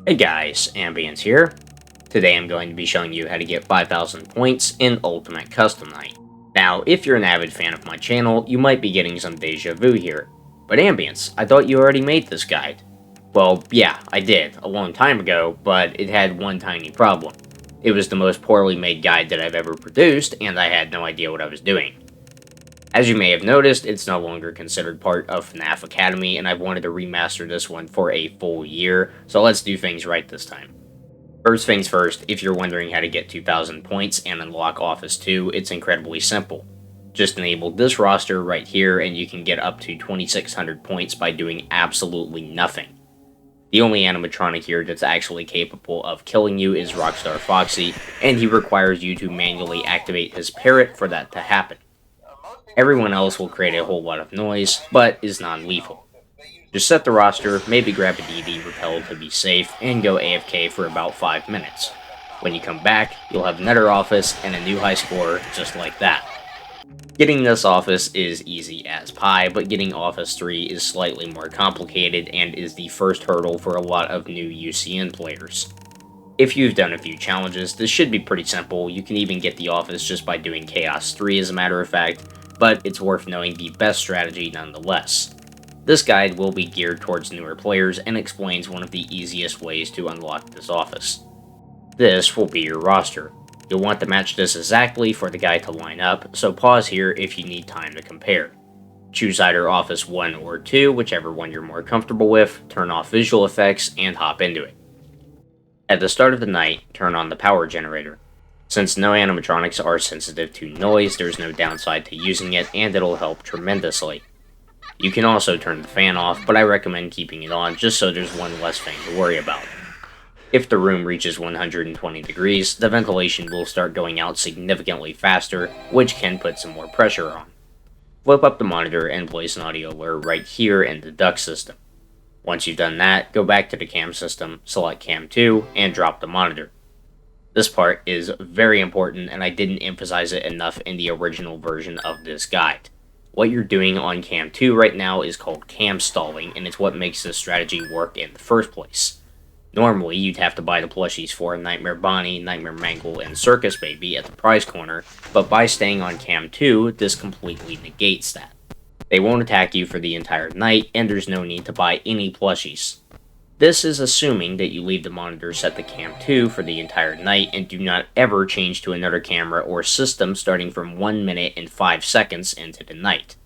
Hey guys, Ambience here. Today I'm going to be showing you how to get 5,000 points in Ultimate Custom Night. Now, if you're an avid fan of my channel, you might be getting some deja vu here. But Ambience, I thought you already made this guide. Well, yeah, I did, a long time ago, but it had one tiny problem. It was the most poorly made guide that I've ever produced, and I had no idea what I was doing. As you may have noticed, it's no longer considered part of FNaF Academy, and I've wanted to remaster this one for a full year, so let's do things right this time. First things first, if you're wondering how to get 2,000 points and unlock Office 2, it's incredibly simple. Just enable this roster right here, and you can get up to 2,600 points by doing absolutely nothing. The only animatronic here that's actually capable of killing you is Rockstar Foxy, and he requires you to manually activate his parrot for that to happen. Everyone else will create a whole lot of noise, but is non-lethal. Just set the roster, maybe grab a DD repel to be safe, and go AFK for about 5 minutes. When you come back, you'll have another office and a new high score just like that. Getting this office is easy as pie, but getting Office 3 is slightly more complicated and is the first hurdle for a lot of new UCN players. If you've done a few challenges, this should be pretty simple. You can even get the office just by doing Chaos 3 as a matter of fact, but it's worth knowing the best strategy nonetheless. This guide will be geared towards newer players and explains one of the easiest ways to unlock this office. This will be your roster. You'll want to match this exactly for the guide to line up, so pause here if you need time to compare. Choose either Office 1 or 2, whichever one you're more comfortable with, turn off visual effects, and hop into it. At the start of the night, turn on the power generator. Since no animatronics are sensitive to noise, there's no downside to using it, and it'll help tremendously. You can also turn the fan off, but I recommend keeping it on just so there's one less thing to worry about. If the room reaches 120 degrees, the ventilation will start going out significantly faster, which can put some more pressure on. Flip up the monitor and place an audio alert right here in the duct system. Once you've done that, go back to the cam system, select cam 2, and drop the monitor. This part is very important, and I didn't emphasize it enough in the original version of this guide. What you're doing on cam 2 right now is called cam stalling, and it's what makes this strategy work in the first place. Normally, you'd have to buy the plushies for Nightmare Bonnie, Nightmare Mangle, and Circus Baby at the prize corner, but by staying on cam 2, this completely negates that. They won't attack you for the entire night, and there's no need to buy any plushies. This is assuming that you leave the monitor set to cam 2 for the entire night and do not ever change to another camera or system starting from 1 minute and 5 seconds into the night.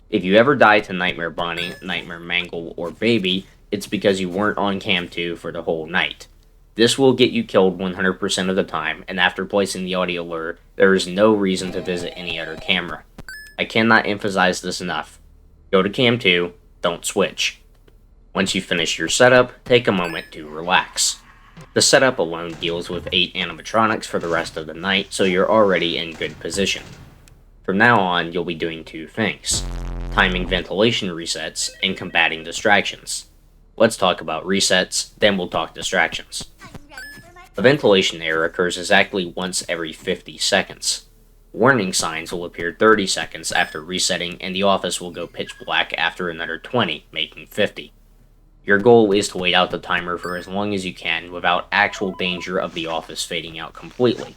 If you ever die to Nightmare Bonnie, Nightmare Mangle, or Baby, it's because you weren't on cam 2 for the whole night. This will get you killed 100% of the time, and after placing the audio alert, there is no reason to visit any other camera. I cannot emphasize this enough. Go to cam 2, don't switch. Once you finish your setup, take a moment to relax. The setup alone deals with 8 animatronics for the rest of the night, so you're already in good position. From now on, you'll be doing 2 things: timing ventilation resets and combating distractions. Let's talk about resets, then we'll talk distractions. A ventilation error occurs exactly once every 50 seconds. Warning signs will appear 30 seconds after resetting, and the office will go pitch black after another 20, making 50. Your goal is to wait out the timer for as long as you can without actual danger of the office fading out completely.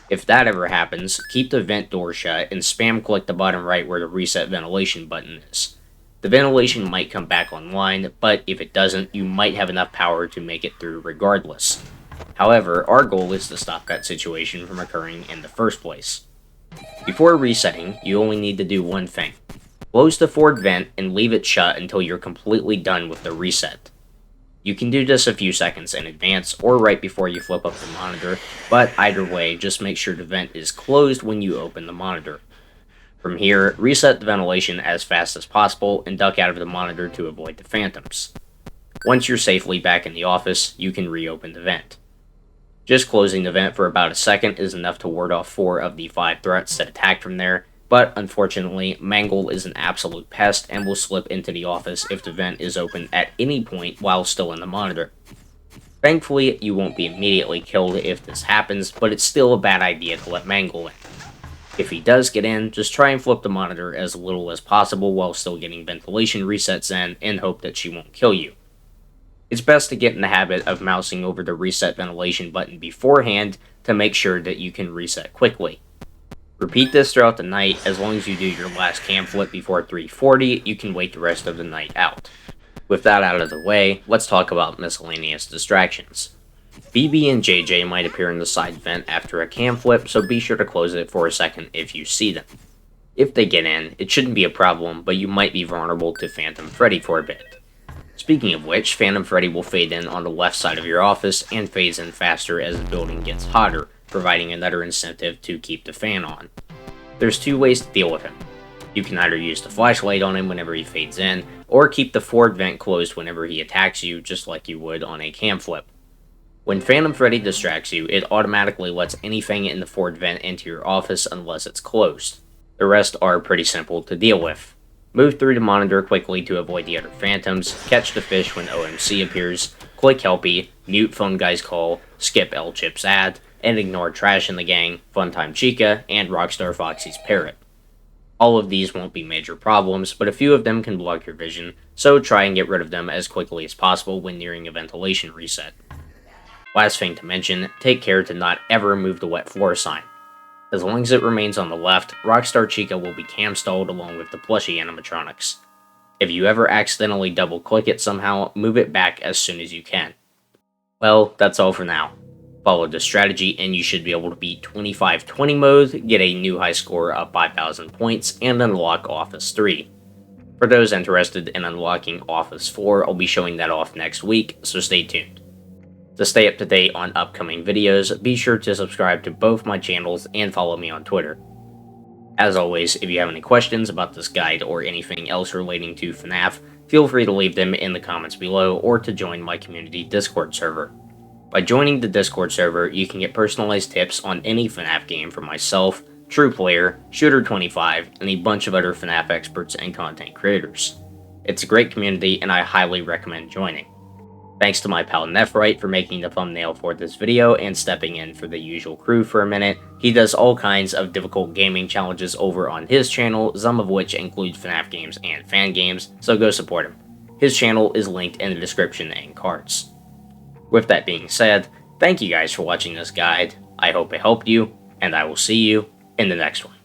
If that ever happens, keep the vent door shut and spam click the bottom right where the reset ventilation button is. The ventilation might come back online, but if it doesn't, you might have enough power to make it through regardless. However, our goal is to stop that situation from occurring in the first place. Before resetting, you only need to do one thing. Close the forward vent and leave it shut until you're completely done with the reset. You can do this a few seconds in advance or right before you flip up the monitor, but either way, just make sure the vent is closed when you open the monitor. From here, reset the ventilation as fast as possible and duck out of the monitor to avoid the phantoms. Once you're safely back in the office, you can reopen the vent. Just closing the vent for about a second is enough to ward off 4 of the 5 threats that attack from there, but unfortunately, Mangle is an absolute pest and will slip into the office if the vent is open at any point while still in the monitor. Thankfully, you won't be immediately killed if this happens, but it's still a bad idea to let Mangle in. If he does get in, just try and flip the monitor as little as possible while still getting ventilation resets in and hope that she won't kill you. It's best to get in the habit of mousing over the reset ventilation button beforehand to make sure that you can reset quickly. Repeat this throughout the night. As long as you do your last cam flip before 3:40, you can wait the rest of the night out. With that out of the way, let's talk about miscellaneous distractions. BB and JJ might appear in the side vent after a cam flip, so be sure to close it for a second if you see them. If they get in, it shouldn't be a problem, but you might be vulnerable to Phantom Freddy for a bit. Speaking of which, Phantom Freddy will fade in on the left side of your office and fades in faster as the building gets hotter, providing another incentive to keep the fan on. There's two ways to deal with him. You can either use the flashlight on him whenever he fades in, or keep the forward vent closed whenever he attacks you, just like you would on a cam flip. When Phantom Freddy distracts you, it automatically lets anything in the forward vent into your office unless it's closed. The rest are pretty simple to deal with. Move through the monitor quickly to avoid the other phantoms, catch the fish when OMC appears, click Helpy, mute Phone Guy's call, skip L-Chip's ad, and ignore Trash in the Gang, Funtime Chica, and Rockstar Foxy's Parrot. All of these won't be major problems, but a few of them can block your vision, so try and get rid of them as quickly as possible when nearing a ventilation reset. Last thing to mention, take care to not ever move the wet floor sign. As long as it remains on the left, Rockstar Chica will be cam stalled along with the plushie animatronics. If you ever accidentally double click it somehow, move it back as soon as you can. Well, that's all for now. Follow the strategy and you should be able to beat 25-20 mode, get a new high score of 5,000 points, and unlock Office 3. For those interested in unlocking Office 4, I'll be showing that off next week, so stay tuned. To stay up to date on upcoming videos, be sure to subscribe to both my channels and follow me on Twitter. As always, if you have any questions about this guide or anything else relating to FNaF, feel free to leave them in the comments below or to join my community Discord server. By joining the Discord server, you can get personalized tips on any FNaF game from myself, TruePlayer, Shooter25, and a bunch of other FNaF experts and content creators. It's a great community and I highly recommend joining. Thanks to my pal Nephrite for making the thumbnail for this video and stepping in for the usual crew for a minute. He does all kinds of difficult gaming challenges over on his channel, some of which include FNaF games and fan games, so go support him. His channel is linked in the description and cards. With that being said, thank you guys for watching this guide. I hope it helped you, and I will see you in the next one.